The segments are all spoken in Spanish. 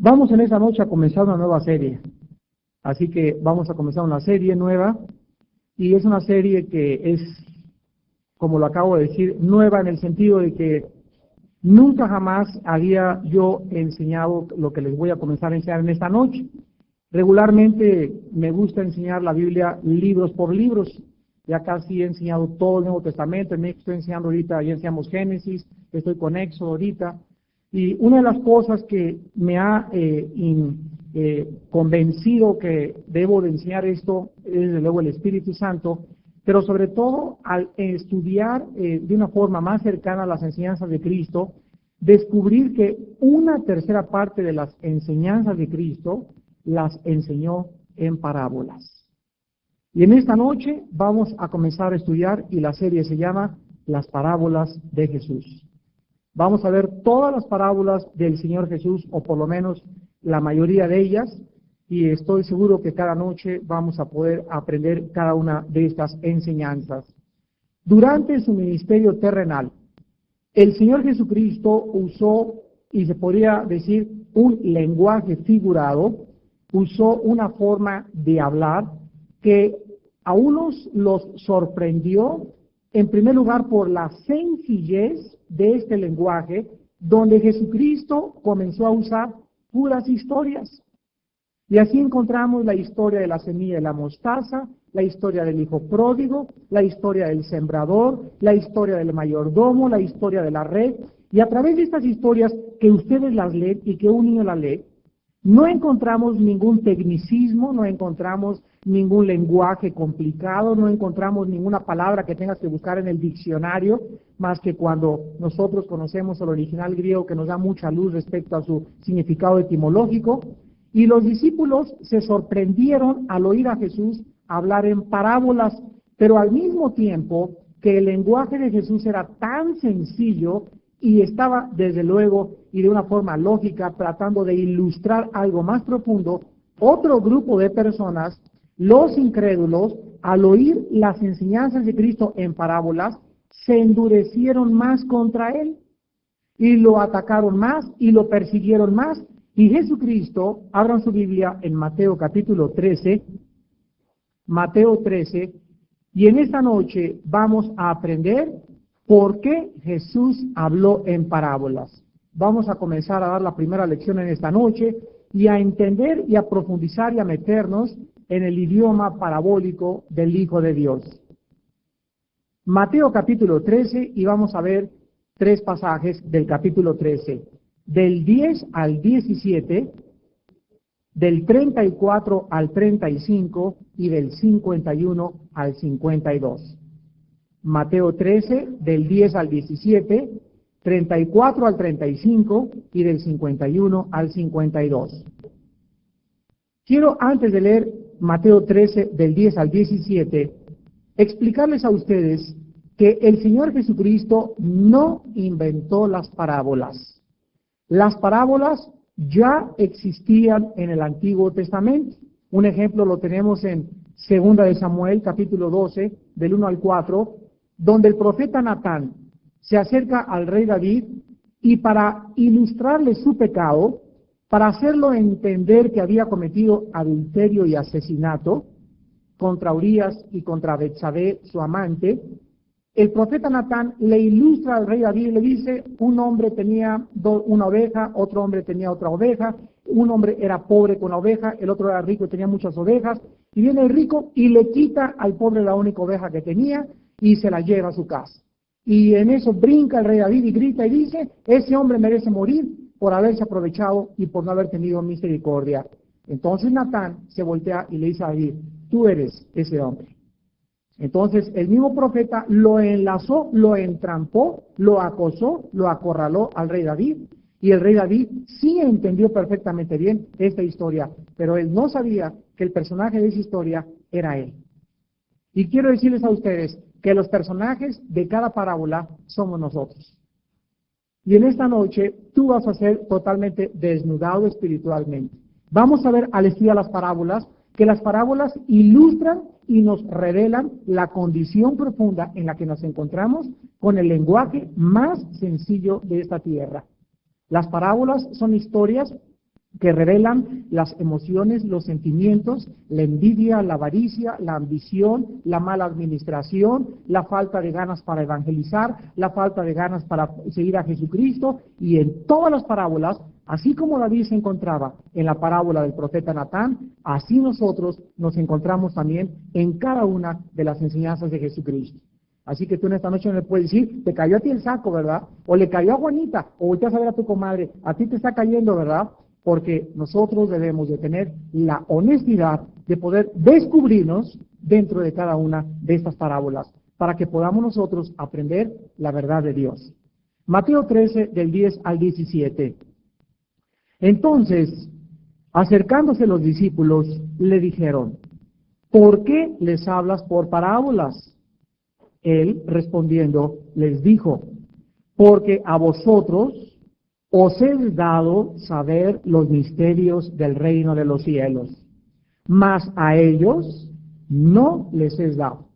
Vamos en esta noche a comenzar una nueva serie. Así que vamos a comenzar una serie nueva y es una serie que es, como lo acabo de decir, nueva en el sentido de que nunca jamás había yo enseñado lo que les voy a comenzar a enseñar en esta noche. Regularmente me gusta enseñar la Biblia libros por libros. Ya casi he enseñado todo el Nuevo Testamento, estoy enseñando ahorita, ya enseñamos Génesis, estoy con Éxodo ahorita. Y una de las cosas que me ha convencido que debo de enseñar esto es desde luego el Espíritu Santo, pero sobre todo al estudiar de una forma más cercana las enseñanzas de Cristo, descubrir que una tercera parte de las enseñanzas de Cristo las enseñó en parábolas. Y en esta noche vamos a comenzar a estudiar y la serie se llama Las parábolas de Jesús. Vamos a ver todas las parábolas del Señor Jesús, o por lo menos la mayoría de ellas, y estoy seguro que cada noche vamos a poder aprender cada una de estas enseñanzas. Durante su ministerio terrenal, el Señor Jesucristo usó, y se podría decir, un lenguaje figurado, usó una forma de hablar que a unos los sorprendió, en primer lugar por la sencillez de este lenguaje, donde Jesucristo comenzó a usar puras historias. Y así encontramos la historia de la semilla de la mostaza, la historia del hijo pródigo, la historia del sembrador, la historia del mayordomo, la historia de la red. Y a través de estas historias que ustedes las leen y que un niño las lee, no encontramos ningún tecnicismo, no encontramos ningún lenguaje complicado, no encontramos ninguna palabra que tengas que buscar en el diccionario, más que cuando nosotros conocemos el original griego que nos da mucha luz respecto a su significado etimológico. Y los discípulos se sorprendieron al oír a Jesús hablar en parábolas, pero al mismo tiempo que el lenguaje de Jesús era tan sencillo y estaba, desde luego, y de una forma lógica, tratando de ilustrar algo más profundo, otro grupo de personas, los incrédulos, al oír las enseñanzas de Cristo en parábolas, se endurecieron más contra él, y lo atacaron más, y lo persiguieron más. Y Jesucristo, abran su Biblia en Mateo capítulo 13, Mateo 13, y en esta noche vamos a aprender por qué Jesús habló en parábolas. Vamos a comenzar a dar la primera lección en esta noche y a entender y a profundizar y a meternos en el idioma parabólico del Hijo de Dios. Mateo capítulo 13, y vamos a ver tres pasajes del capítulo 13, del 10 al 17, del 34 al 35 y del 51 al 52. Mateo 13, del 10 al 17, 34 al 35 y del 51 al 52. Quiero, antes de leer Mateo 13, del 10 al 17, explicarles a ustedes que el Señor Jesucristo no inventó las parábolas. Las parábolas ya existían en el Antiguo Testamento. Un ejemplo lo tenemos en 2 de Samuel, capítulo 12, del 1 al 4, donde el profeta Natán se acerca al rey David y para ilustrarle su pecado, para hacerlo entender que había cometido adulterio y asesinato contra Urías y contra Betsabé, su amante, el profeta Natán le ilustra al rey David y le dice: un hombre tenía una oveja, otro hombre tenía otra oveja, un hombre era pobre con la oveja, el otro era rico y tenía muchas ovejas, y viene el rico y le quita al pobre la única oveja que tenía y se la lleva a su casa. Y en eso brinca el rey David y grita y dice: ese hombre merece morir por haberse aprovechado y por no haber tenido misericordia. Entonces Natán se voltea y le dice a David: tú eres ese hombre. Entonces el mismo profeta lo enlazó, lo entrampó, lo acosó, lo acorraló al rey David, y el rey David sí entendió perfectamente bien esta historia, pero él no sabía que el personaje de esa historia era él. Y quiero decirles a ustedes que los personajes de cada parábola somos nosotros. Y en esta noche tú vas a ser totalmente desnudado espiritualmente. Vamos a ver al estudiar las parábolas, que las parábolas ilustran y nos revelan la condición profunda en la que nos encontramos con el lenguaje más sencillo de esta tierra. Las parábolas son historias que revelan las emociones, los sentimientos, la envidia, la avaricia, la ambición, la mala administración, la falta de ganas para evangelizar, la falta de ganas para seguir a Jesucristo. Y en todas las parábolas, así como David se encontraba en la parábola del profeta Natán, así nosotros nos encontramos también en cada una de las enseñanzas de Jesucristo. Así que tú en esta noche no le puedes decir, te cayó a ti el saco, ¿verdad? O le cayó a Juanita, o volteas a ver a tu comadre, a ti te está cayendo, ¿verdad? Porque nosotros debemos de tener la honestidad de poder descubrirnos dentro de cada una de estas parábolas, para que podamos nosotros aprender la verdad de Dios. Mateo 13, del 10 al 17. Entonces, acercándose los discípulos, le dijeron, ¿por qué les hablas por parábolas? Él, respondiendo, les dijo, porque a vosotros os he dado saber los misterios del reino de los cielos, mas a ellos no les es dado,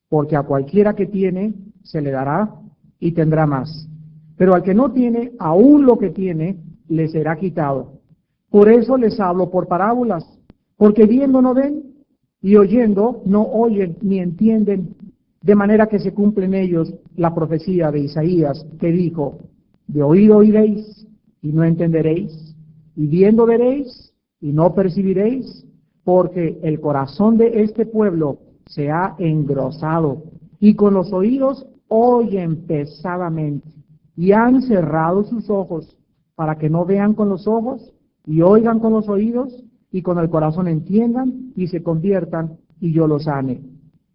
porque a cualquiera que tiene se le dará y tendrá más, pero al que no tiene, aún lo que tiene, le será quitado. Por eso les hablo por parábolas, porque viendo no ven, y oyendo no oyen ni entienden, de manera que se cumple en ellos la profecía de Isaías, que dijo, de oído oiréis y no entenderéis, y viendo veréis y no percibiréis, porque el corazón de este pueblo se ha engrosado, y con los oídos oyen pesadamente, y han cerrado sus ojos, para que no vean con los ojos, y oigan con los oídos, y con el corazón entiendan, y se conviertan, y yo los sane.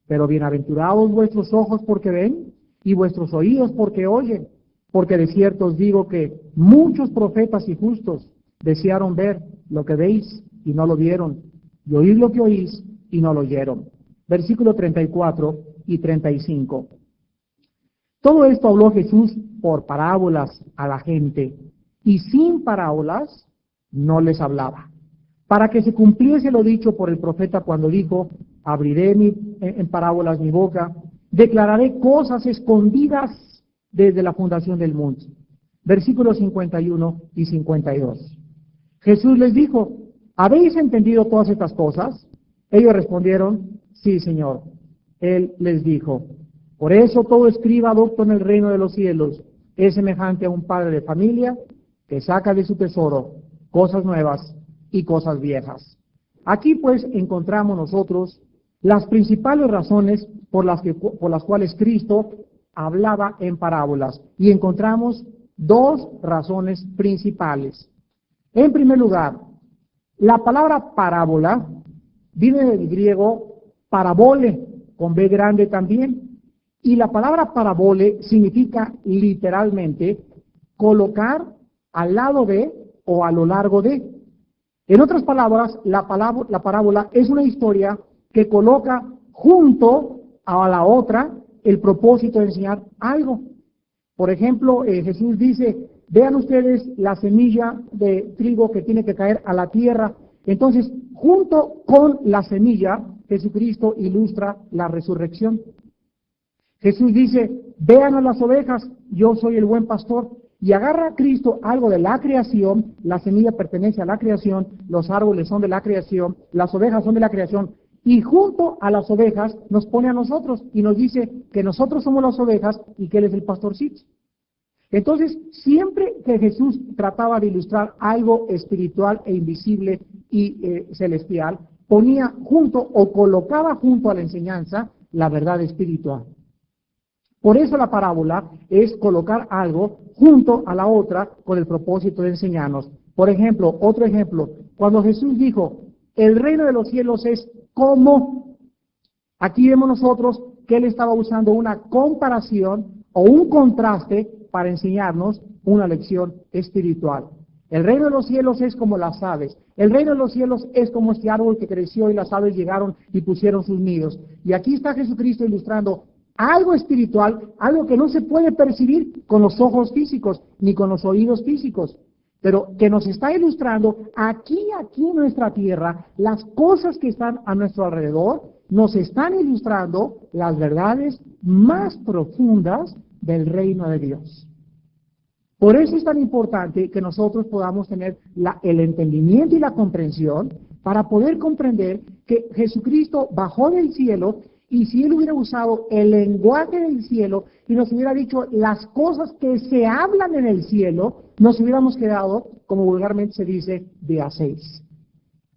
Pero bienaventurados vuestros ojos porque ven, y vuestros oídos porque oyen, porque de cierto os digo que muchos profetas y justos desearon ver lo que veis y no lo vieron, y oír lo que oís y no lo oyeron. Versículo 34 y 35. Todo esto habló Jesús por parábolas a la gente, y sin parábolas no les hablaba, para que se cumpliese lo dicho por el profeta cuando dijo, abriré en parábolas mi boca, declararé cosas escondidas desde la fundación del mundo. Versículos 51 y 52. Jesús les dijo, ¿habéis entendido todas estas cosas? Ellos respondieron, sí, Señor. Él les dijo, por eso todo escriba docto en el reino de los cielos es semejante a un padre de familia que saca de su tesoro cosas nuevas y cosas viejas. Aquí pues encontramos nosotros las principales razones por las cuales Cristo hablaba en parábolas, y encontramos dos razones principales. En primer lugar, la palabra parábola viene del griego parabole, con B grande también, y la palabra parabole significa literalmente colocar al lado de o a lo largo de. En otras palabras, la parábola es una historia que coloca junto a la otra el propósito de enseñar algo. Por ejemplo, Jesús dice, vean ustedes la semilla de trigo que tiene que caer a la tierra. Entonces, junto con la semilla, Jesucristo ilustra la resurrección. Jesús dice, vean a las ovejas, yo soy el buen pastor. Y agarra a Cristo algo de la creación, la semilla pertenece a la creación, los árboles son de la creación, las ovejas son de la creación, y junto a las ovejas nos pone a nosotros y nos dice que nosotros somos las ovejas y que Él es el pastorcito. Entonces, siempre que Jesús trataba de ilustrar algo espiritual e invisible y celestial, ponía junto o colocaba junto a la enseñanza la verdad espiritual. Por eso la parábola es colocar algo junto a la otra con el propósito de enseñarnos. Por ejemplo, otro ejemplo, cuando Jesús dijo, el reino de los cielos es como, aquí vemos nosotros que Él estaba usando una comparación o un contraste para enseñarnos una lección espiritual. El reino de los cielos es como las aves. El reino de los cielos es como este árbol que creció y las aves llegaron y pusieron sus nidos. Y aquí está Jesucristo ilustrando algo espiritual, algo que no se puede percibir con los ojos físicos ni con los oídos físicos, pero que nos está ilustrando aquí en nuestra tierra, las cosas que están a nuestro alrededor, nos están ilustrando las verdades más profundas del reino de Dios. Por eso es tan importante que nosotros podamos tener el entendimiento y la comprensión para poder comprender que Jesucristo bajó del cielo, y si Él hubiera usado el lenguaje del cielo y nos hubiera dicho las cosas que se hablan en el cielo, nos hubiéramos quedado, como vulgarmente se dice, de a 6.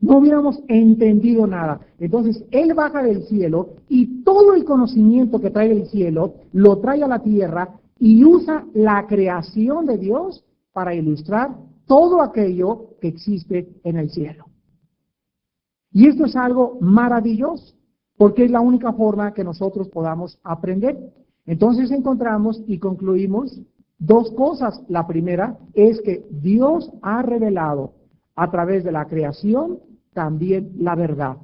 No hubiéramos entendido nada. Entonces, Él baja del cielo y todo el conocimiento que trae del cielo lo trae a la tierra y usa la creación de Dios para ilustrar todo aquello que existe en el cielo. Y esto es algo maravilloso, porque es la única forma que nosotros podamos aprender. Entonces encontramos y concluimos dos cosas. La primera es que Dios ha revelado a través de la creación también la verdad.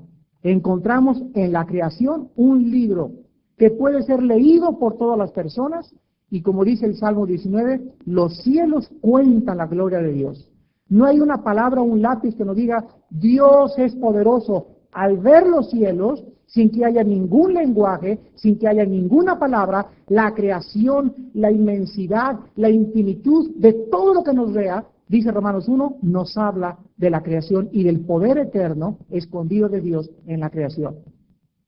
Encontramos en la creación un libro que puede ser leído por todas las personas, y como dice el Salmo 19, los cielos cuentan la gloria de Dios. No hay una palabra o un lápiz que nos diga Dios es poderoso. Al ver los cielos, sin que haya ningún lenguaje, sin que haya ninguna palabra, la creación, la inmensidad, la infinitud de todo lo que nos vea, dice Romanos 1, nos habla de la creación y del poder eterno escondido de Dios en la creación.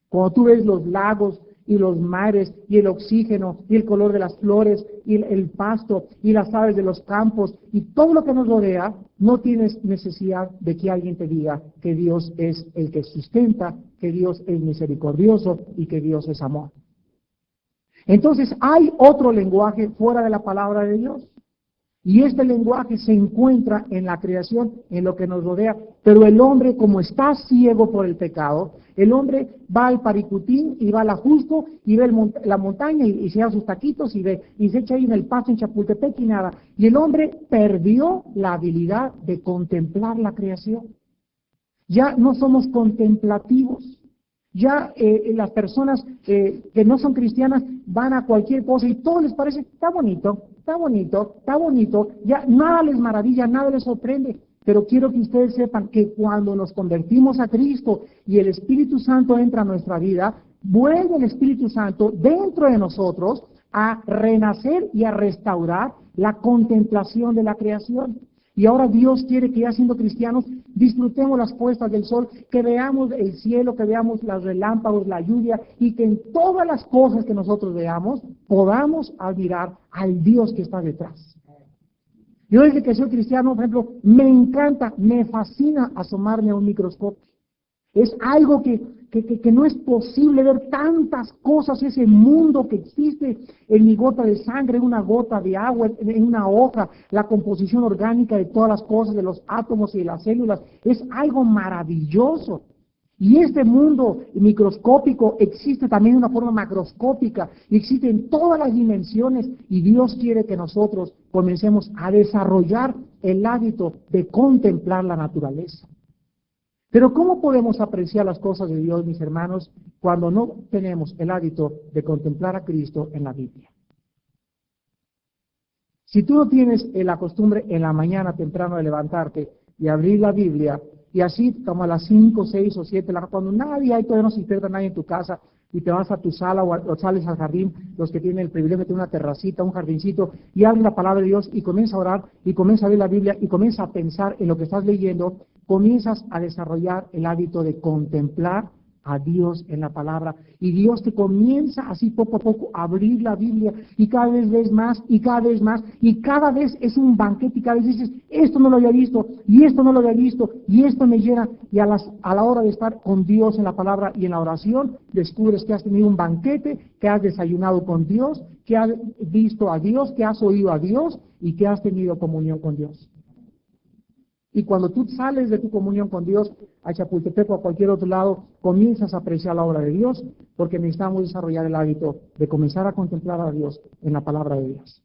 Cuando tú ves los lagos y los mares y el oxígeno y el color de las flores y el pasto y las aves de los campos y todo lo que nos rodea, no tienes necesidad de que alguien te diga que Dios es el que sustenta, que Dios es misericordioso y que Dios es amor. Entonces hay otro lenguaje fuera de la palabra de Dios. Y este lenguaje se encuentra en la creación, en lo que nos rodea. Pero el hombre, como está ciego por el pecado, el hombre va al Paricutín y va al Ajusco y ve la montaña y se da sus taquitos y se echa ahí en el pasto en Chapultepec y nada. Y el hombre perdió la habilidad de contemplar la creación. Ya no somos contemplativos. Ya las personas que no son cristianas van a cualquier cosa y todo les parece, está bonito, está bonito, está bonito, ya nada les maravilla, nada les sorprende. Pero quiero que ustedes sepan que cuando nos convertimos a Cristo y el Espíritu Santo entra a nuestra vida, vuelve el Espíritu Santo dentro de nosotros a renacer y a restaurar la contemplación de la creación. Y ahora Dios quiere que ya siendo cristianos disfrutemos las puestas del sol, que veamos el cielo, que veamos los relámpagos, la lluvia, y que en todas las cosas que nosotros veamos podamos admirar al Dios que está detrás. Yo desde que soy cristiano, por ejemplo, me encanta, me fascina asomarme a un microscopio. Es algo que no es posible ver tantas cosas, ese mundo que existe en mi gota de sangre, en una gota de agua, en una hoja, la composición orgánica de todas las cosas, de los átomos y de las células, es algo maravilloso. Y este mundo microscópico existe también de una forma macroscópica, y existe en todas las dimensiones, y Dios quiere que nosotros comencemos a desarrollar el hábito de contemplar la naturaleza. Pero ¿cómo podemos apreciar las cosas de Dios, mis hermanos, cuando no tenemos el hábito de contemplar a Cristo en la Biblia? Si tú no tienes la costumbre en la mañana temprano de levantarte y abrir la Biblia, y así como a las 5, 6 o 7, cuando nadie hay, todavía no se despierta nadie en tu casa, y te vas a tu sala o sales al jardín, los que tienen el privilegio de tener una terracita, un jardincito, y abres la palabra de Dios y comienza a orar, y comienza a leer la Biblia, y comienza a pensar en lo que estás leyendo, comienzas a desarrollar el hábito de contemplar a Dios en la palabra, y Dios te comienza así poco a poco a abrir la Biblia, y cada vez ves más, y cada vez más, y cada vez es un banquete, y cada vez dices, esto no lo había visto, y esto no lo había visto, y esto me llena, y a la hora de estar con Dios en la palabra y en la oración, descubres que has tenido un banquete, que has desayunado con Dios, que has visto a Dios, que has oído a Dios, y que has tenido comunión con Dios. Y cuando tú sales de tu comunión con Dios a Chapultepec o a cualquier otro lado, comienzas a apreciar la obra de Dios, porque necesitamos desarrollar el hábito de comenzar a contemplar a Dios en la palabra de Dios.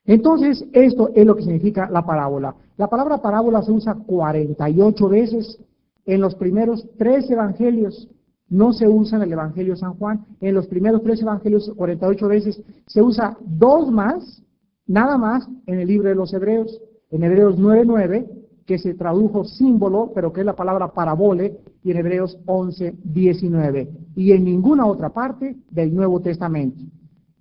Entonces, esto es lo que significa la parábola. La palabra parábola se usa 48 veces en los primeros 3 evangelios. No se usa en el Evangelio de San Juan. En los primeros 3 evangelios, 48 veces. Se usa 2 más, nada más, en el libro de los Hebreos. En Hebreos 9:9, que se tradujo símbolo, pero que es la palabra parabole, y en Hebreos 11:19, y en ninguna otra parte del Nuevo Testamento.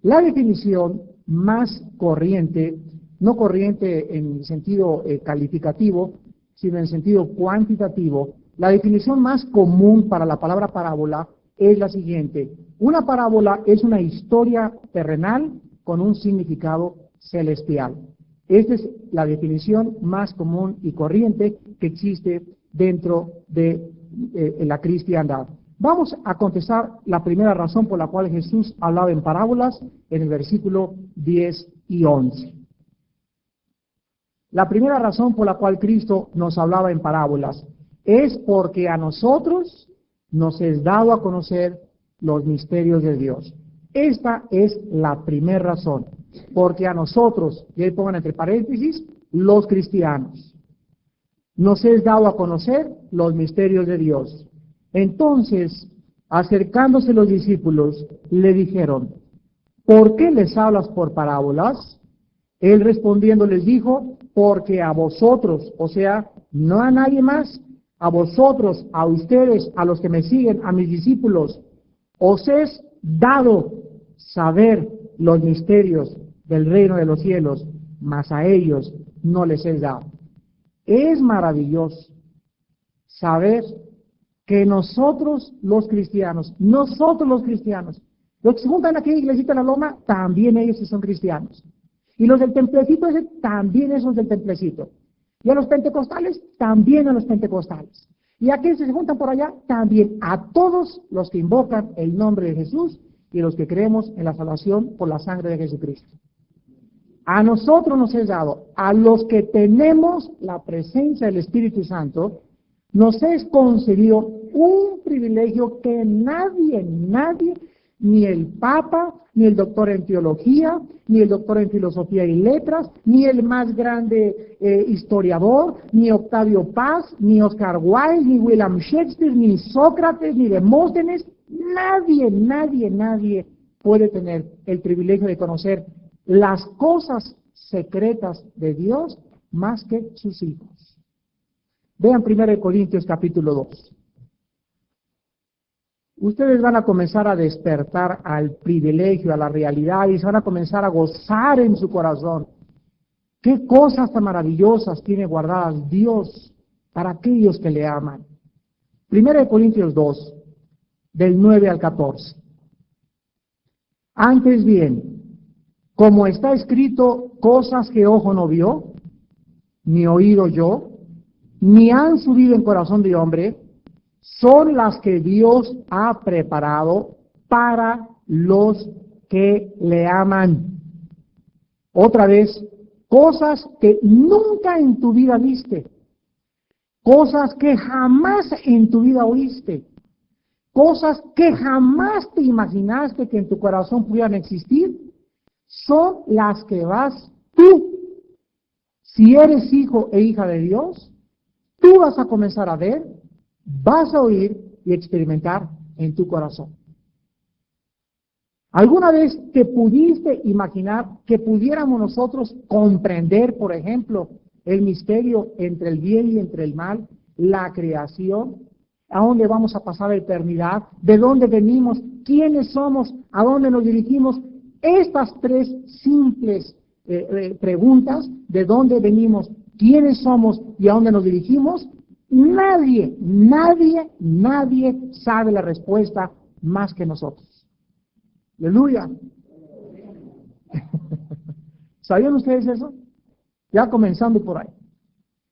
La definición más corriente no corriente en sentido calificativo, sino en sentido cuantitativo, la definición más común para la palabra parábola es la siguiente: una parábola es una historia terrenal con un significado celestial. Esta es la definición más común y corriente que existe dentro de la cristiandad. Vamos a contestar la primera razón por la cual Jesús hablaba en parábolas en el versículo 10 y 11. La primera razón por la cual Cristo nos hablaba en parábolas es porque a nosotros nos es dado a conocer los misterios de Dios. Esta es la primera razón, porque a nosotros, y ahí pongan entre paréntesis, los cristianos, nos es dado a conocer los misterios de Dios. Entonces, acercándose los discípulos, le dijeron: ¿por qué les hablas por parábolas? Él respondiendo les dijo: porque a vosotros, o sea, no a nadie más, a vosotros, a ustedes, a los que me siguen, a mis discípulos, os es dado saber los misterios del reino de los cielos, mas a ellos no les es dado. Es maravilloso saber que nosotros los cristianos, los que se juntan aquí en la iglesita de la Loma, también ellos son cristianos. Y los del templecito ese, también esos del templecito. Y a los pentecostales, también a los pentecostales. Y a aquellos que se juntan por allá, también a todos los que invocan el nombre de Jesús y los que creemos en la salvación por la sangre de Jesucristo. A nosotros nos es dado, a los que tenemos la presencia del Espíritu Santo, nos es concedido un privilegio que nadie, ni el Papa, ni el doctor en teología, ni el doctor en filosofía y letras, ni el más grande historiador, ni Octavio Paz, ni Oscar Wilde, ni William Shakespeare, ni Sócrates, ni Demóstenes, nadie puede tener el privilegio de conocer las cosas secretas de Dios más que sus hijos. Vean 1 Corintios capítulo 2. Ustedes van a comenzar a despertar al privilegio, a la realidad, y se van a comenzar a gozar en su corazón. ¿Qué cosas tan maravillosas tiene guardadas Dios para aquellos que le aman? 1 Corintios 2, del 9 al 14. Antes bien, como está escrito, cosas que ojo no vio, ni oído yo, ni han subido en corazón de hombre, son las que Dios ha preparado para los que le aman. Otra vez, cosas que nunca en tu vida viste, cosas que jamás en tu vida oíste, cosas que jamás te imaginaste que en tu corazón pudieran existir, son las que vas tú, si eres hijo e hija de Dios, tú vas a comenzar a ver, vas a oír y experimentar en tu corazón. ¿Alguna vez te pudiste imaginar que pudiéramos nosotros comprender, por ejemplo, el misterio entre el bien y entre el mal, la creación, a dónde vamos a pasar la eternidad, de dónde venimos, quiénes somos, a dónde nos dirigimos? Estas tres simples preguntas, de dónde venimos, quiénes somos y a dónde nos dirigimos, nadie sabe la respuesta más que nosotros. Aleluya. ¿Sabían ustedes eso? Ya comenzando por ahí.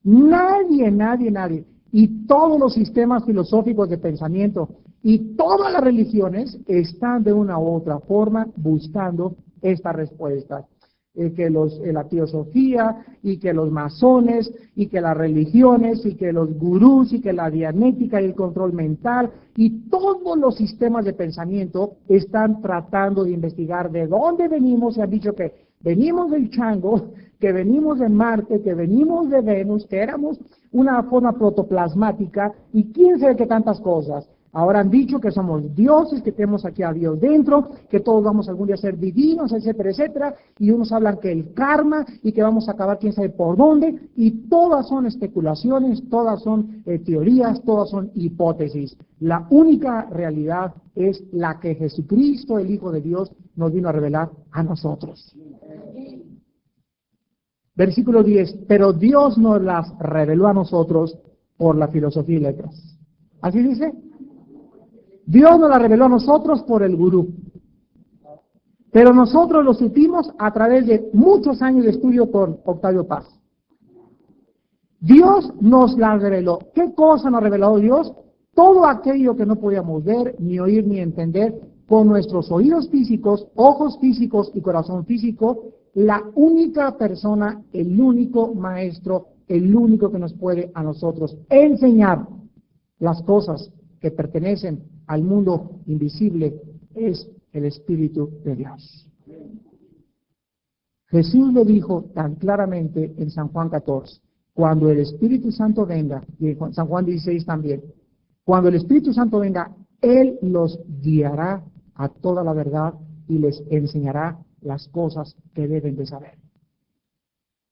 Nadie. Y todos los sistemas filosóficos de pensamiento y todas las religiones están de una u otra forma buscando esta respuesta. Que la teosofía, y que los masones, y que las religiones, y que los gurús, y que la dianética y el control mental, y todos los sistemas de pensamiento están tratando de investigar de dónde venimos, y han dicho que venimos del chango, que venimos de Marte, que venimos de Venus, que éramos una forma protoplasmática, y quién sabe qué tantas cosas. Ahora han dicho que somos dioses, que tenemos aquí a Dios dentro, que todos vamos algún día a ser divinos, etcétera, etcétera, y unos hablan que el karma, y que vamos a acabar quién sabe por dónde, y todas son especulaciones, todas son teorías, todas son hipótesis. La única realidad es la que Jesucristo, el Hijo de Dios, nos vino a revelar a nosotros. Versículo 10, pero Dios nos las reveló a nosotros por la filosofía y letras. ¿Así dice? Dios nos las reveló a nosotros por el gurú. Pero nosotros lo supimos a través de muchos años de estudio con Octavio Paz. Dios nos las reveló. ¿Qué cosa nos reveló Dios? Todo aquello que no podíamos ver, ni oír, ni entender, con nuestros oídos físicos, ojos físicos y corazón físico, la única persona, el único maestro, el único que nos puede a nosotros enseñar las cosas que pertenecen al mundo invisible es el Espíritu de Dios. Jesús lo dijo tan claramente en San Juan 14, cuando el Espíritu Santo venga, y en San Juan 16 también, cuando el Espíritu Santo venga, Él los guiará a toda la verdad y les enseñará las cosas que deben de saber.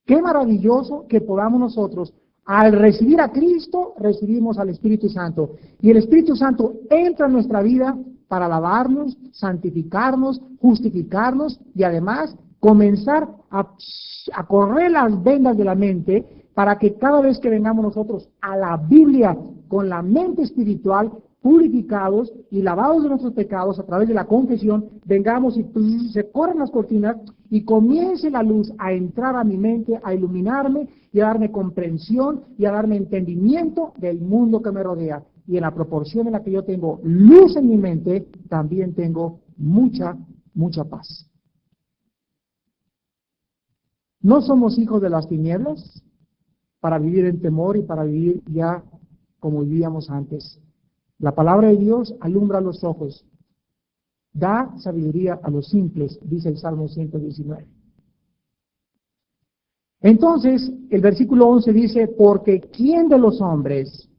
Qué maravilloso que podamos nosotros, al recibir a Cristo, recibimos al Espíritu Santo. Y el Espíritu Santo entra en nuestra vida para lavarnos, santificarnos, justificarnos y además comenzar a correr las vendas de la mente para que cada vez que vengamos nosotros a la Biblia con la mente espiritual, purificados y lavados de nuestros pecados a través de la confesión, vengamos y se corren las cortinas y comience la luz a entrar a mi mente, a iluminarme y a darme comprensión y a darme entendimiento del mundo que me rodea. Y en la proporción en la que yo tengo luz en mi mente, también tengo mucha paz. No somos hijos de las tinieblas para vivir en temor y para vivir ya como vivíamos antes. La palabra de Dios alumbra los ojos, da sabiduría a los simples, dice el Salmo 119. Entonces, el versículo 11 dice, porque ¿quién de los hombres?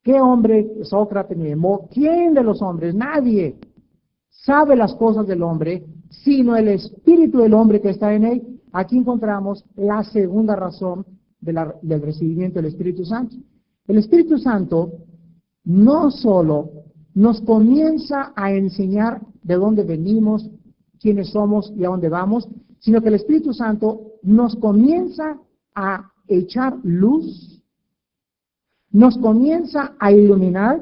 ¿Qué hombre? Sócrates, Nemo, ¿quién de los hombres? Nadie sabe las cosas del hombre, sino el espíritu del hombre que está en él. Aquí encontramos la segunda razón del recibimiento del Espíritu Santo. El Espíritu Santo no solo nos comienza a enseñar de dónde venimos, quiénes somos y a dónde vamos, sino que el Espíritu Santo nos comienza a echar luz, nos comienza a iluminar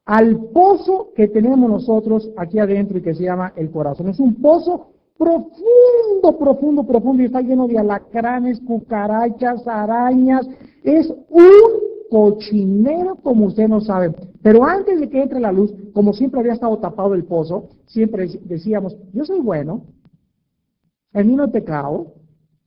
al pozo que tenemos nosotros aquí adentro y que se llama el corazón. Es un pozo profundo, y está lleno de alacranes, cucarachas, arañas. Es un cochinero como usted no sabe. Pero antes de que entre la luz, como siempre había estado tapado el pozo, siempre decíamos, yo soy bueno, en mí no he pecado,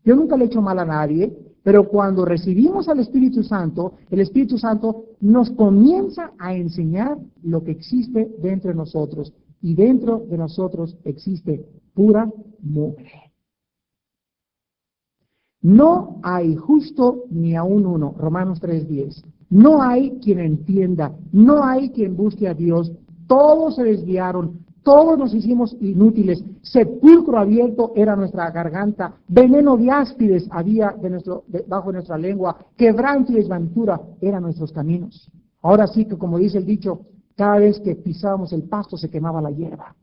yo nunca le he hecho mal a nadie, pero cuando recibimos al Espíritu Santo, el Espíritu Santo nos comienza a enseñar lo que existe dentro de nosotros, y dentro de nosotros existe pura mugre. No hay justo ni aun uno, Romanos 3:10. No hay quien entienda, no hay quien busque a Dios. Todos se desviaron, todos nos hicimos inútiles. Sepulcro abierto era nuestra garganta, veneno de áspides había bajo nuestra lengua, quebranto y desventura eran nuestros caminos. Ahora sí que, como dice el dicho, cada vez que pisábamos el pasto se quemaba la hierba.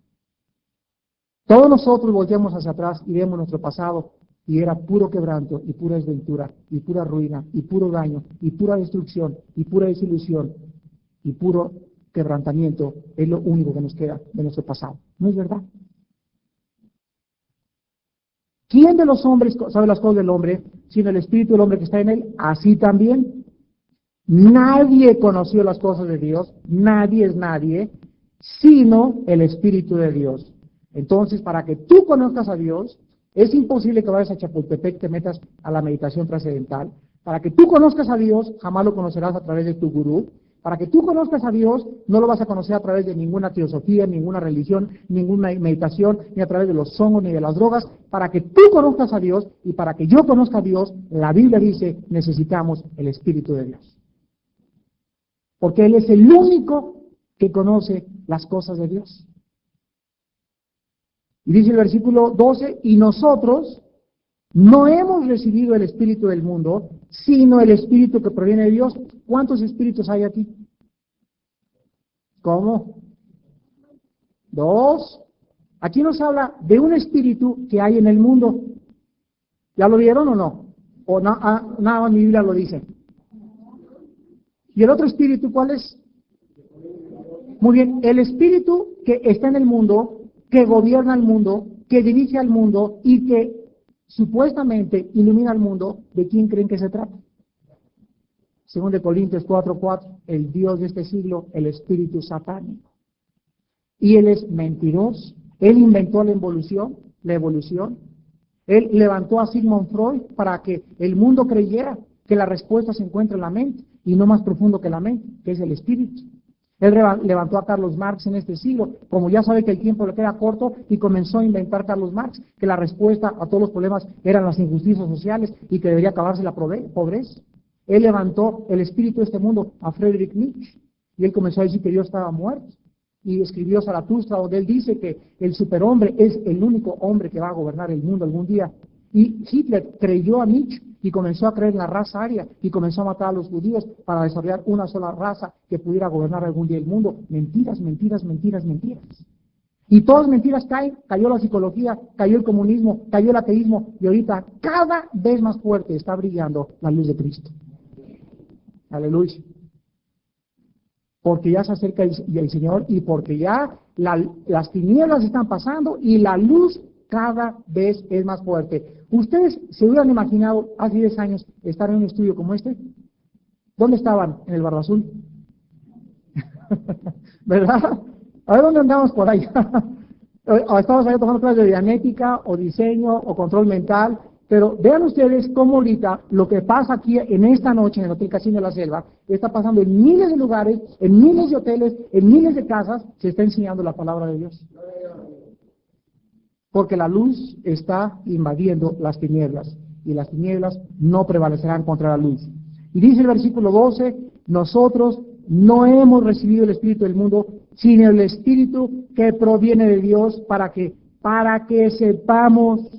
Todos nosotros volteamos hacia atrás y vemos nuestro pasado, y era puro quebranto, y pura desventura, y pura ruina, y puro daño, y pura destrucción, y pura desilusión, y puro quebrantamiento. Es lo único que nos queda de nuestro pasado. ¿No es verdad? ¿Quién de los hombres sabe las cosas del hombre, sino el espíritu del hombre que está en él? Así también. Nadie conoció las cosas de Dios, nadie es nadie, sino el Espíritu de Dios. Entonces, para que tú conozcas a Dios, es imposible que vayas a Chapultepec, te metas a la meditación trascendental. Para que tú conozcas a Dios, jamás lo conocerás a través de tu gurú. Para que tú conozcas a Dios, no lo vas a conocer a través de ninguna filosofía, ninguna religión, ninguna meditación, ni a través de los hongos, ni de las drogas. Para que tú conozcas a Dios y para que yo conozca a Dios, la Biblia dice, necesitamos el Espíritu de Dios. Porque Él es el único que conoce las cosas de Dios. Y dice el versículo 12, y nosotros no hemos recibido el espíritu del mundo, sino el espíritu que proviene de Dios. ¿Cuántos espíritus hay aquí? ¿Cómo? 2. Aquí nos habla de un espíritu que hay en el mundo. ¿Ya lo vieron o no? ¿O nada más mi Biblia lo dice? ¿Y el otro espíritu cuál es? Muy bien, el espíritu que está en el mundo, que gobierna el mundo, que dirige al mundo y que supuestamente ilumina al mundo, ¿de quién creen que se trata? Según de Corintios 4:4, el Dios de este siglo, el espíritu satánico. Y él es mentiroso. Él inventó la evolución. Él levantó a Sigmund Freud para que el mundo creyera que la respuesta se encuentra en la mente y no más profundo que la mente, que es el espíritu. Él levantó a Carlos Marx en este siglo, como ya sabe que el tiempo le queda corto, y comenzó a inventar Carlos Marx que la respuesta a todos los problemas eran las injusticias sociales y que debería acabarse la pobreza. Él levantó el espíritu de este mundo a Friedrich Nietzsche y él comenzó a decir que Dios estaba muerto. Y escribió Zaratustra, donde él dice que el superhombre es el único hombre que va a gobernar el mundo algún día. Y Hitler creyó a Nietzsche y comenzó a creer en la raza aria y comenzó a matar a los judíos para desarrollar una sola raza que pudiera gobernar algún día el mundo. Mentiras, mentiras, mentiras, mentiras. Y todas mentiras caen. Cayó la psicología, cayó el comunismo, cayó el ateísmo y ahorita cada vez más fuerte está brillando la luz de Cristo. Aleluya. Porque ya se acerca el Señor y porque ya las tinieblas están pasando y la luz cada vez es más fuerte. ¿Ustedes se hubieran imaginado hace 10 años estar en un estudio como este? ¿Dónde estaban? En el Barba Azul. ¿Verdad? A ver dónde andamos por ahí. O estamos ahí tomando clases de dianética o diseño o control mental. Pero vean ustedes cómo ahorita lo que pasa aquí en esta noche en el Hotel Casino de la Selva está pasando en miles de lugares, en miles de hoteles, en miles de casas, se está enseñando la palabra de Dios. Porque la luz está invadiendo las tinieblas y las tinieblas no prevalecerán contra la luz. Y dice el versículo 12, nosotros no hemos recibido el Espíritu del mundo, sino el Espíritu que proviene de Dios para que sepamos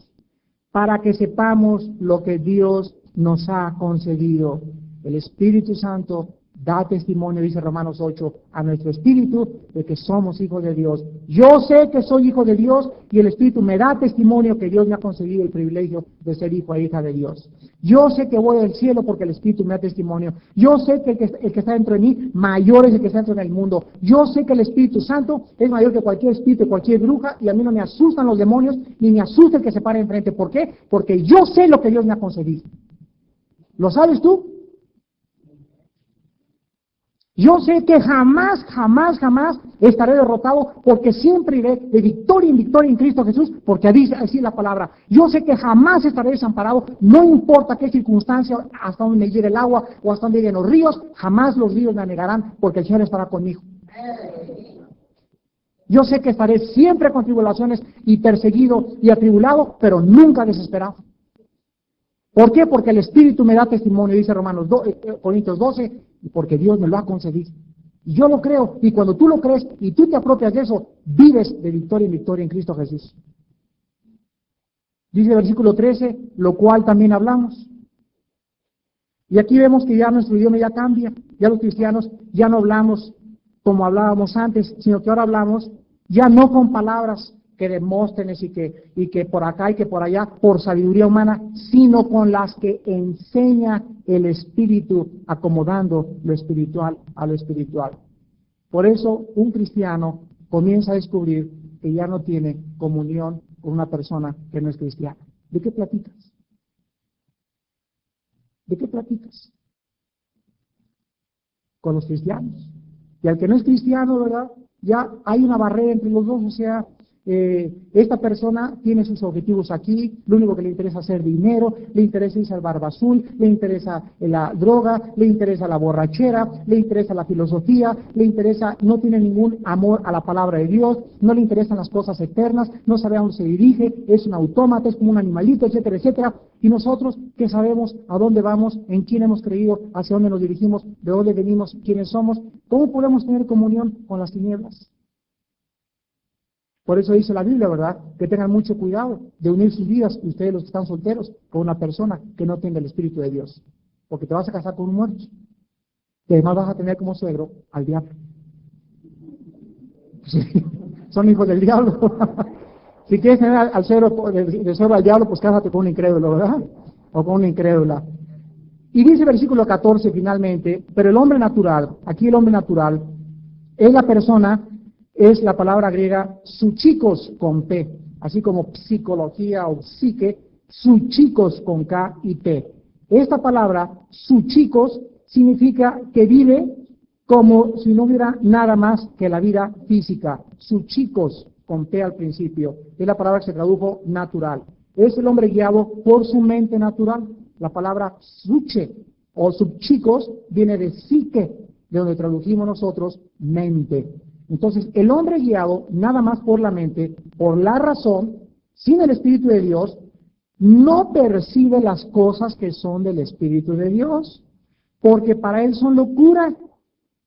lo que Dios nos ha concedido. El Espíritu Santo da testimonio, dice Romanos 8, a nuestro espíritu de que somos hijos de Dios. Yo sé que soy hijo de Dios y el Espíritu me da testimonio que Dios me ha concedido el privilegio de ser hijo e hija de Dios. Yo sé que voy al cielo porque el Espíritu me da testimonio. Yo sé que el que está dentro de mí, mayor es el que está dentro del mundo. Yo sé que el Espíritu Santo es mayor que cualquier espíritu, cualquier bruja, y a mí no me asustan los demonios, ni me asusta el que se para enfrente. ¿Por qué? Porque yo sé lo que Dios me ha concedido. ¿Lo sabes tú? Yo sé que jamás, jamás, jamás estaré derrotado porque siempre iré de victoria en victoria en Cristo Jesús, porque dice así la palabra. Yo sé que jamás estaré desamparado, no importa qué circunstancia, hasta donde me llegue el agua o hasta donde lleguen los ríos, jamás los ríos me anegarán porque el Señor estará conmigo. Yo sé que estaré siempre con tribulaciones y perseguido y atribulado, pero nunca desesperado. ¿Por qué? Porque el Espíritu me da testimonio, dice Corintios 12, y porque Dios me lo ha concedido. Y yo lo creo, y cuando tú lo crees y tú te apropias de eso, vives de victoria en victoria en Cristo Jesús. Dice el versículo 13, lo cual también hablamos. Y aquí vemos que ya nuestro idioma ya cambia, ya los cristianos ya no hablamos como hablábamos antes, sino que ahora hablamos ya no con palabras que Demóstenes y que por acá y que por allá, por sabiduría humana, sino con las que enseña el Espíritu, acomodando lo espiritual a lo espiritual. Por eso un cristiano comienza a descubrir que ya no tiene comunión con una persona que no es cristiana. ¿De qué platicas? ¿De qué platicas? Con los cristianos. Y al que no es cristiano, ¿verdad? Ya hay una barrera entre los dos, o sea, esta persona tiene sus objetivos aquí, lo único que le interesa es hacer dinero, le interesa irse al Barba Azul, le interesa la droga, le interesa la borrachera, le interesa la filosofía, le interesa, no tiene ningún amor a la palabra de Dios, no le interesan las cosas eternas, no sabe a dónde se dirige, es un autómata, es como un animalito, etcétera, etcétera. Y nosotros, ¿qué sabemos? ¿A dónde vamos? ¿En quién hemos creído? ¿Hacia dónde nos dirigimos? ¿De dónde venimos? ¿Quiénes somos? ¿Cómo podemos tener comunión con las tinieblas? Por eso dice la Biblia, ¿verdad? Que tengan mucho cuidado de unir sus vidas, ustedes los que están solteros, con una persona que no tenga el Espíritu de Dios. Porque te vas a casar con un muerto. Y además vas a tener como suegro al diablo. Sí, son hijos del diablo. Si quieres tener al cero, de cero al diablo, pues cásate con un incrédulo, ¿verdad? O con una incrédula. Y dice el versículo 14 finalmente, pero el hombre natural, aquí el hombre natural, es la persona, es la palabra griega suchikos con P, así como psicología o psique, suchikos con K y P. Esta palabra, suchikos, significa que vive como si no hubiera nada más que la vida física. Suchikos con P al principio, es la palabra que se tradujo natural. Es el hombre guiado por su mente natural. La palabra suche o subchicos viene de psique, de donde tradujimos nosotros mente. Entonces, el hombre guiado nada más por la mente, por la razón, sin el Espíritu de Dios, no percibe las cosas que son del Espíritu de Dios, porque para él son locura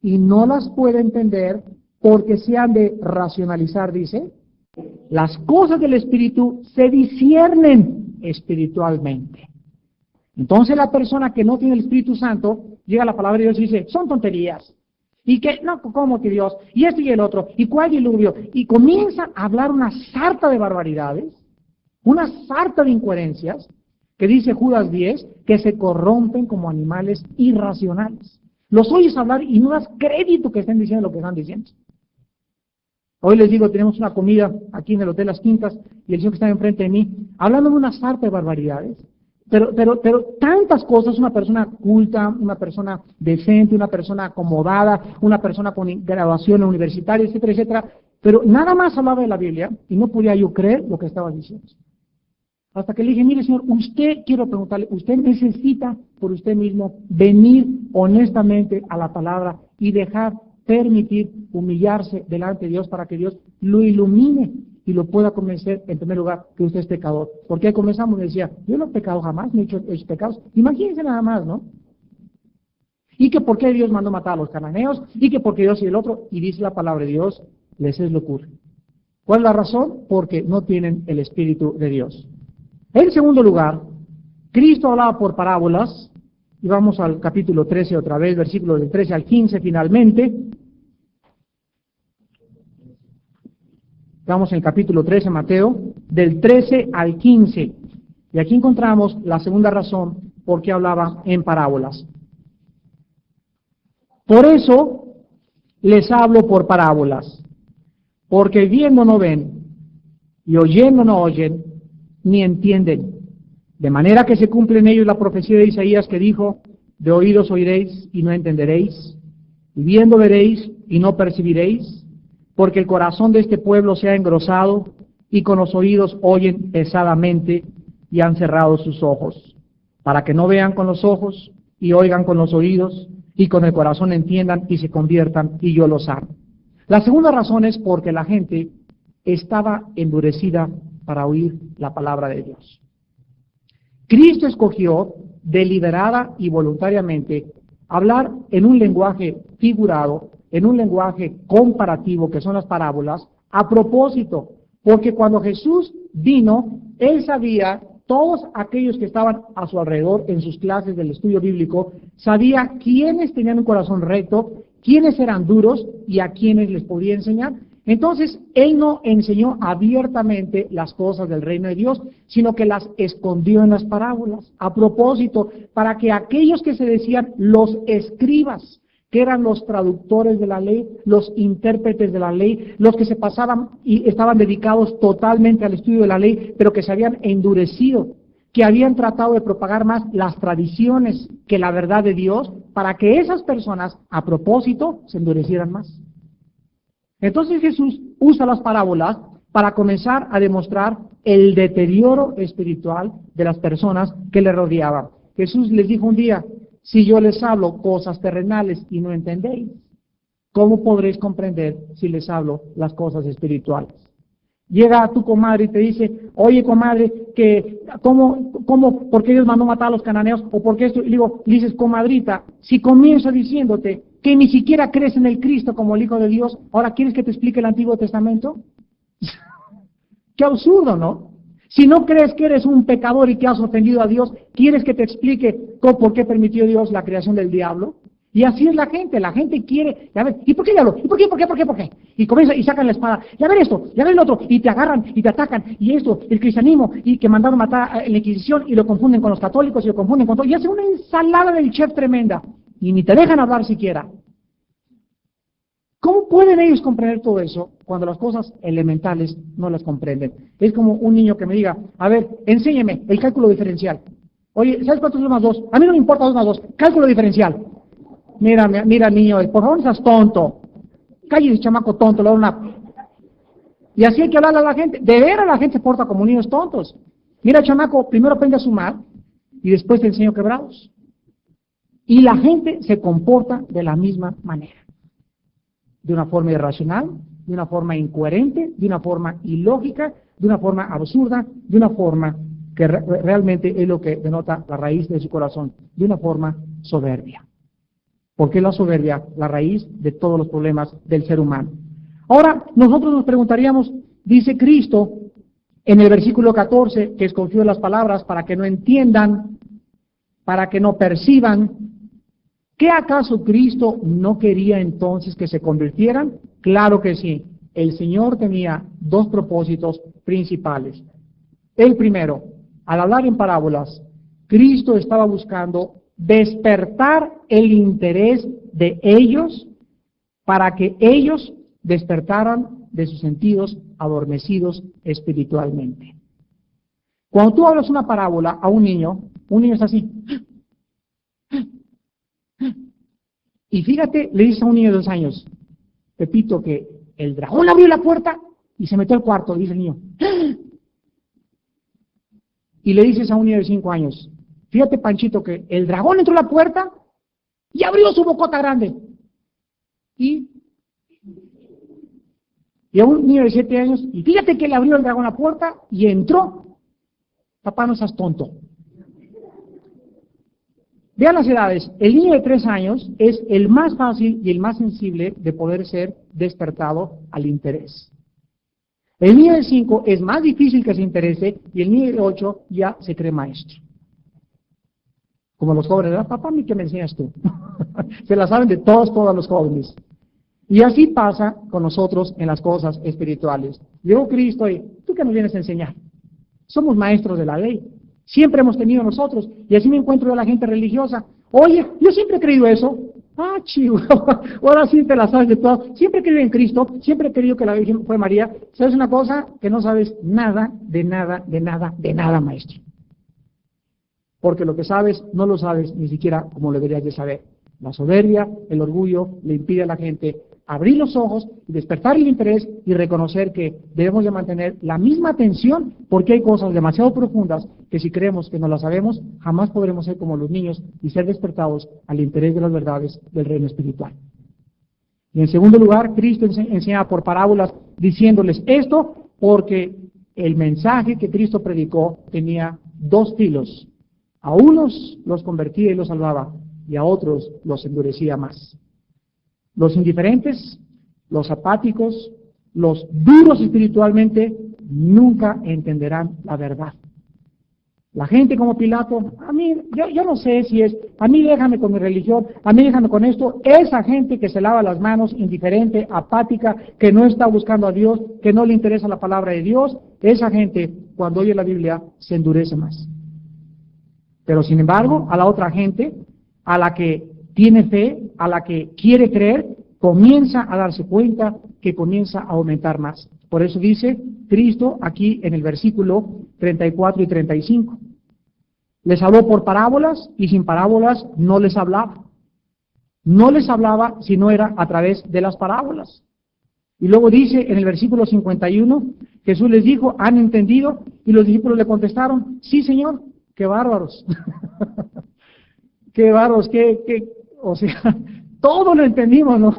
y no las puede entender porque se han de racionalizar, dice. Las cosas del Espíritu se disciernen espiritualmente. Entonces la persona que no tiene el Espíritu Santo llega a la palabra de Dios y dice, son tonterías. Y que, no, ¿cómo que Dios? Y esto y el otro, y cuál diluvio. Y comienzan a hablar una sarta de barbaridades, una sarta de incoherencias, que dice Judas 10, que se corrompen como animales irracionales. Los oyes hablar y no das crédito que estén diciendo lo que están diciendo. Hoy les digo, tenemos una comida aquí en el Hotel Las Quintas, y el señor que está enfrente de mí, hablando de una sarta de barbaridades. Pero tantas cosas, una persona culta, una persona decente, una persona acomodada, una persona con graduación universitaria, etcétera, etcétera, pero nada más hablaba de la Biblia y no podía yo creer lo que estaba diciendo. Hasta que le dije, mire señor, quiero preguntarle, usted necesita por usted mismo venir honestamente a la palabra y permitir humillarse delante de Dios para que Dios lo ilumine y lo pueda convencer, en primer lugar, que usted es pecador. Porque comenzamos y decía, yo no he pecado jamás, no he hecho pecados. Imagínense nada más, ¿no? Y que por qué Dios mandó matar a los cananeos, y que porque Dios y el otro, y dice la palabra de Dios, les es locura. ¿Cuál es la razón? Porque no tienen el Espíritu de Dios. En segundo lugar, Cristo hablaba por parábolas, y vamos al capítulo 13 otra vez, versículos del 13 al 15 finalmente. Estamos en el capítulo 13, Mateo, del 13 al 15. Y aquí encontramos la segunda razón por qué hablaba en parábolas. Por eso les hablo por parábolas, porque viendo no ven, y oyendo no oyen, ni entienden. De manera que se cumple en ellos la profecía de Isaías que dijo, de oídos oiréis y no entenderéis, y viendo veréis y no percibiréis, porque el corazón de este pueblo se ha engrosado, y con los oídos oyen pesadamente, y han cerrado sus ojos, para que no vean con los ojos, y oigan con los oídos, y con el corazón entiendan, y se conviertan, y yo los sane. La segunda razón es porque la gente estaba endurecida para oír la palabra de Dios. Cristo escogió deliberada y voluntariamente hablar en un lenguaje figurado, en un lenguaje comparativo, que son las parábolas, a propósito, porque cuando Jesús vino, Él sabía, todos aquellos que estaban a su alrededor en sus clases del estudio bíblico, sabía quiénes tenían un corazón recto, quiénes eran duros y a quiénes les podía enseñar. Entonces, Él no enseñó abiertamente las cosas del reino de Dios, sino que las escondió en las parábolas, a propósito, para que aquellos que se decían los escribas, que eran los traductores de la ley, los intérpretes de la ley, los que se pasaban y estaban dedicados totalmente al estudio de la ley, pero que se habían endurecido, que habían tratado de propagar más las tradiciones que la verdad de Dios, para que esas personas, a propósito, se endurecieran más. Entonces Jesús usa las parábolas para comenzar a demostrar el deterioro espiritual de las personas que le rodeaban. Jesús les dijo un día, si yo les hablo cosas terrenales y no entendéis, ¿cómo podréis comprender si les hablo las cosas espirituales? Llega a tu comadre y te dice, oye comadre, que ¿por qué Dios mandó matar a los cananeos? ¿O por qué esto? Y le dices, comadrita, si comienzo diciéndote que ni siquiera crees en el Cristo como el Hijo de Dios, ¿ahora quieres que te explique el Antiguo Testamento? Qué absurdo, ¿no? Si no crees que eres un pecador y que has ofendido a Dios, ¿quieres que te explique por qué permitió Dios la creación del diablo? Y así es la gente quiere, ya ves, ¿y por qué diablo? ¿Y por qué? Y comienza y sacan la espada, ya ver esto, ya ver el otro, y te agarran y te atacan, y esto, el cristianismo, y que mandaron matar en la Inquisición, y lo confunden con los católicos, y lo confunden con todo, y hacen una ensalada del chef tremenda, y ni te dejan hablar siquiera. ¿Cómo pueden ellos comprender todo eso cuando las cosas elementales no las comprenden? Es como un niño que me diga, a ver, enséñeme el cálculo diferencial. Oye, ¿sabes cuánto es 2 más 2? A mí no me importa 2 más 2, cálculo diferencial. Mira, niño, por favor no seas tonto. Cállate, chamaco tonto, le doy una... Y así hay que hablarle a la gente. De veras la gente se porta como niños tontos. Mira, chamaco, primero aprende a sumar y después te enseño quebrados. Y la gente se comporta de la misma manera. De una forma irracional, de una forma incoherente, de una forma ilógica, de una forma absurda, de una forma que realmente es lo que denota la raíz de su corazón, de una forma soberbia. Porque es la soberbia la raíz de todos los problemas del ser humano. Ahora, nosotros nos preguntaríamos, dice Cristo en el versículo 14, que escogió las palabras para que no entiendan, para que no perciban, ¿qué acaso Cristo no quería entonces que se convirtieran? Claro que sí. El Señor tenía 2 propósitos principales. El primero, al hablar en parábolas, Cristo estaba buscando despertar el interés de ellos para que ellos despertaran de sus sentidos adormecidos espiritualmente. Cuando tú hablas una parábola a un niño es así. Y fíjate, le dices a un niño de 2 años, Pepito, que el dragón abrió la puerta y se metió al cuarto, dice el niño. Y le dices a un niño de 5 años, fíjate, Panchito, que el dragón entró a la puerta y abrió su bocota grande. Y a un niño de 7 años, y fíjate que le abrió el dragón la puerta y entró. Papá, no seas tonto. Vean las edades. El niño de 3 años es el más fácil y el más sensible de poder ser despertado al interés. El niño de 5 es más difícil que se interese y el niño de 8 ya se cree maestro. Como los jóvenes, ¿verdad? Papá, ¿a mí qué me enseñas tú? Se la saben de todos los jóvenes. Y así pasa con nosotros en las cosas espirituales. Llegó Cristo y, ¿tú qué nos vienes a enseñar? Somos maestros de la ley. Siempre hemos tenido nosotros. Y así me encuentro a la gente religiosa. Oye, yo siempre he creído eso. Ah, chihuahua, ahora sí te la sabes de todo. Siempre he creído en Cristo, siempre he creído que la Virgen fue María. ¿Sabes una cosa? Que no sabes nada, de nada, maestro. Porque lo que sabes, no lo sabes ni siquiera como lo deberías de saber. La soberbia, el orgullo, le impide a la gente abrir los ojos, despertar el interés y reconocer que debemos de mantener la misma atención porque hay cosas demasiado profundas que si creemos que no las sabemos, jamás podremos ser como los niños y ser despertados al interés de las verdades del reino espiritual. Y en segundo lugar, Cristo enseña por parábolas diciéndoles esto porque el mensaje que Cristo predicó tenía 2 filos. A unos los convertía y los salvaba y a otros los endurecía más. Los indiferentes, los apáticos, los duros espiritualmente, nunca entenderán la verdad. La gente como Pilato, a mí, yo no sé si es, a mí déjame con mi religión, a mí déjame con esto, esa gente que se lava las manos, indiferente, apática, que no está buscando a Dios, que no le interesa la palabra de Dios, esa gente, cuando oye la Biblia, se endurece más. Pero sin embargo, a la otra gente, a la que tiene fe, a la que quiere creer, comienza a darse cuenta que comienza a aumentar más. Por eso dice Cristo aquí en el versículo 34 y 35. Les habló por parábolas y sin parábolas no les hablaba. No les hablaba si no era a través de las parábolas. Y luego dice en el versículo 51, Jesús les dijo, ¿han entendido? Y los discípulos le contestaron, sí, Señor, qué bárbaros. Qué bárbaros, o sea, todo lo entendimos, ¿no?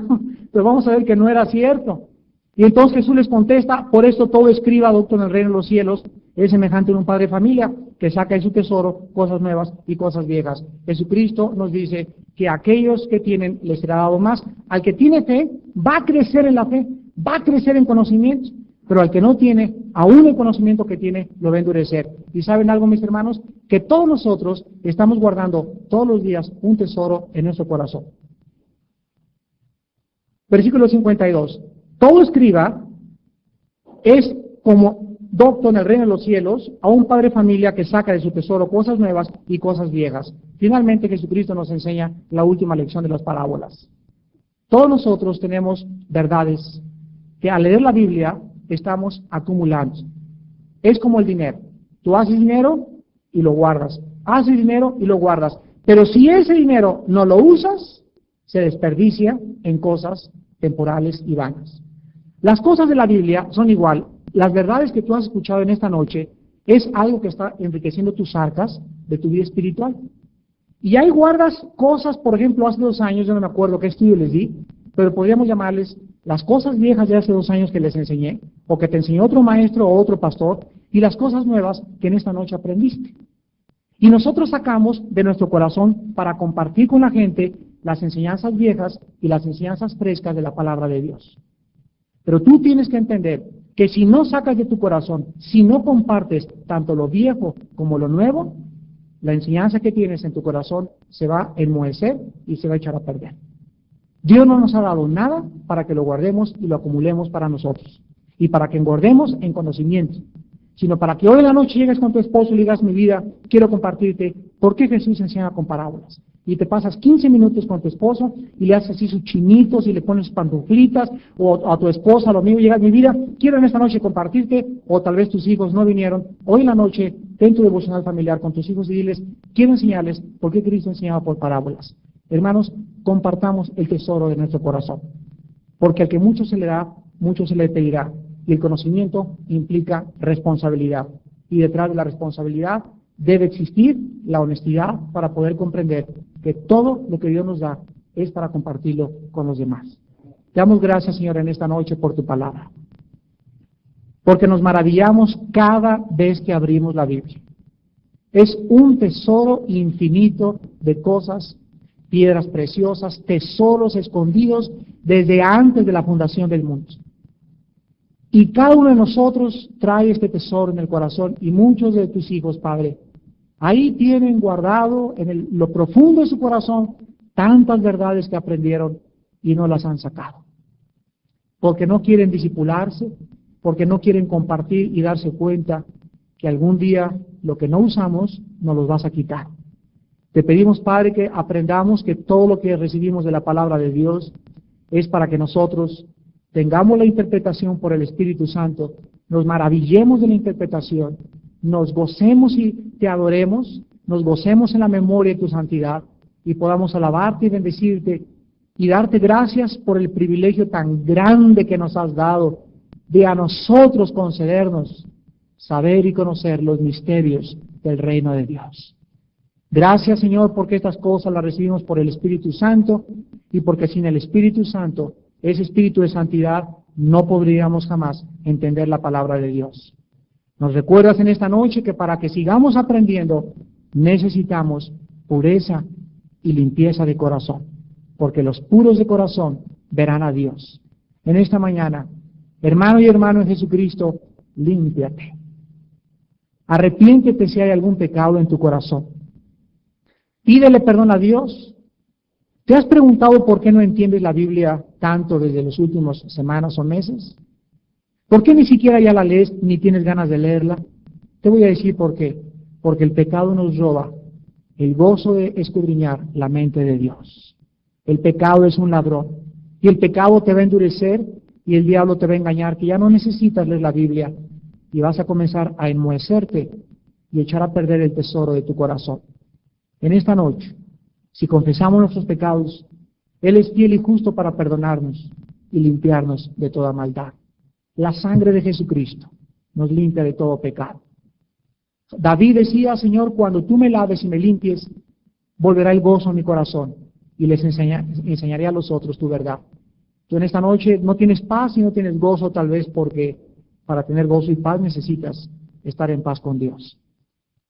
Pero vamos a ver que no era cierto. Y entonces Jesús les contesta, por esto todo escriba, doctor en el reino de los cielos, es semejante a un padre de familia que saca de su tesoro cosas nuevas y cosas viejas. Jesucristo nos dice que a aquellos que tienen les será dado más. Al que tiene fe, va a crecer en la fe, va a crecer en conocimiento, pero al que no tiene, aún el conocimiento que tiene, lo va a endurecer. ¿Y saben algo, mis hermanos? Que todos nosotros estamos guardando todos los días un tesoro en nuestro corazón. Versículo 52. Todo escriba es como docto en el reino de los cielos a un padre de familia que saca de su tesoro cosas nuevas y cosas viejas. Finalmente, Jesucristo nos enseña la última lección de las parábolas. Todos nosotros tenemos verdades que al leer la Biblia estamos acumulando. Es como el dinero. Tú haces dinero y lo guardas. Haces dinero y lo guardas. Pero si ese dinero no lo usas, se desperdicia en cosas temporales y vanas. Las cosas de la Biblia son igual. Las verdades que tú has escuchado en esta noche es algo que está enriqueciendo tus arcas de tu vida espiritual. Y ahí guardas cosas, por ejemplo, hace 2 años, yo no me acuerdo qué estudio les di, pero podríamos llamarles las cosas viejas de hace 2 años que les enseñé, o que te enseñó otro maestro o otro pastor, y las cosas nuevas que en esta noche aprendiste. Y nosotros sacamos de nuestro corazón para compartir con la gente las enseñanzas viejas y las enseñanzas frescas de la palabra de Dios. Pero tú tienes que entender que si no sacas de tu corazón, si no compartes tanto lo viejo como lo nuevo, la enseñanza que tienes en tu corazón se va a enmohecer y se va a echar a perder. Dios no nos ha dado nada para que lo guardemos y lo acumulemos para nosotros, y para que engordemos en conocimiento, sino para que hoy en la noche llegues con tu esposo y le digas: mi vida, quiero compartirte por qué Jesús enseña con parábolas. Y te pasas 15 minutos con tu esposo y le haces así sus chinitos y le pones pantuflitas, o a tu esposa, lo mismo, llegas: mi vida, quiero en esta noche compartirte, o tal vez tus hijos no vinieron. Hoy en la noche, ten tu devocional familiar con tus hijos y diles: quiero enseñarles por qué Cristo enseñaba por parábolas. Hermanos, compartamos el tesoro de nuestro corazón, porque al que mucho se le da, mucho se le pedirá, y el conocimiento implica responsabilidad, y detrás de la responsabilidad debe existir la honestidad para poder comprender que todo lo que Dios nos da es para compartirlo con los demás. Te damos gracias, Señor, en esta noche por tu palabra, porque nos maravillamos cada vez que abrimos la Biblia. Es un tesoro infinito de cosas, piedras preciosas, tesoros escondidos desde antes de la fundación del mundo. Y cada uno de nosotros trae este tesoro en el corazón, y muchos de tus hijos, Padre, ahí tienen guardado en lo profundo de su corazón tantas verdades que aprendieron y no las han sacado. Porque no quieren discipularse, porque no quieren compartir y darse cuenta que algún día lo que no usamos nos los vas a quitar. Te pedimos, Padre, que aprendamos que todo lo que recibimos de la palabra de Dios es para que nosotros tengamos la interpretación por el Espíritu Santo, nos maravillemos de la interpretación, nos gocemos y te adoremos, nos gocemos en la memoria de tu santidad y podamos alabarte y bendecirte y darte gracias por el privilegio tan grande que nos has dado de a nosotros concedernos saber y conocer los misterios del reino de Dios. Gracias, Señor, porque estas cosas las recibimos por el Espíritu Santo, y porque sin el Espíritu Santo, ese Espíritu de santidad, no podríamos jamás entender la palabra de Dios. Nos recuerdas en esta noche que para que sigamos aprendiendo necesitamos pureza y limpieza de corazón, porque los puros de corazón verán a Dios. En esta mañana, hermano y hermano en Jesucristo, límpiate. Arrepiéntete si hay algún pecado en tu corazón. Pídele perdón a Dios. ¿Te has preguntado por qué no entiendes la Biblia tanto desde las últimas semanas o meses? ¿Por qué ni siquiera ya la lees ni tienes ganas de leerla? Te voy a decir por qué. Porque el pecado nos roba el gozo de escudriñar la mente de Dios. El pecado es un ladrón, y el pecado te va a endurecer, y el diablo te va a engañar, que ya no necesitas leer la Biblia, y vas a comenzar a enmohecerte y echar a perder el tesoro de tu corazón. En esta noche, si confesamos nuestros pecados, Él es fiel y justo para perdonarnos y limpiarnos de toda maldad. La sangre de Jesucristo nos limpia de todo pecado. David decía: Señor, cuando tú me laves y me limpies, volverá el gozo a mi corazón, y les enseñaré a los otros tu verdad. Tú en esta noche no tienes paz y no tienes gozo, tal vez porque para tener gozo y paz necesitas estar en paz con Dios.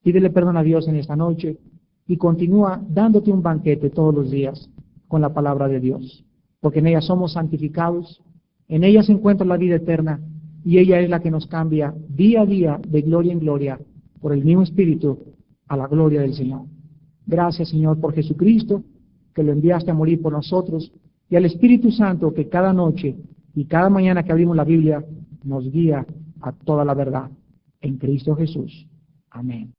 Pídele perdón a Dios en esta noche y continúa dándote un banquete todos los días con la palabra de Dios, porque en ella somos santificados, en ella se encuentra la vida eterna, y ella es la que nos cambia día a día de gloria en gloria por el mismo Espíritu a la gloria del Señor. Gracias, Señor, por Jesucristo, que lo enviaste a morir por nosotros, y al Espíritu Santo que cada noche y cada mañana que abrimos la Biblia nos guía a toda la verdad. En Cristo Jesús. Amén.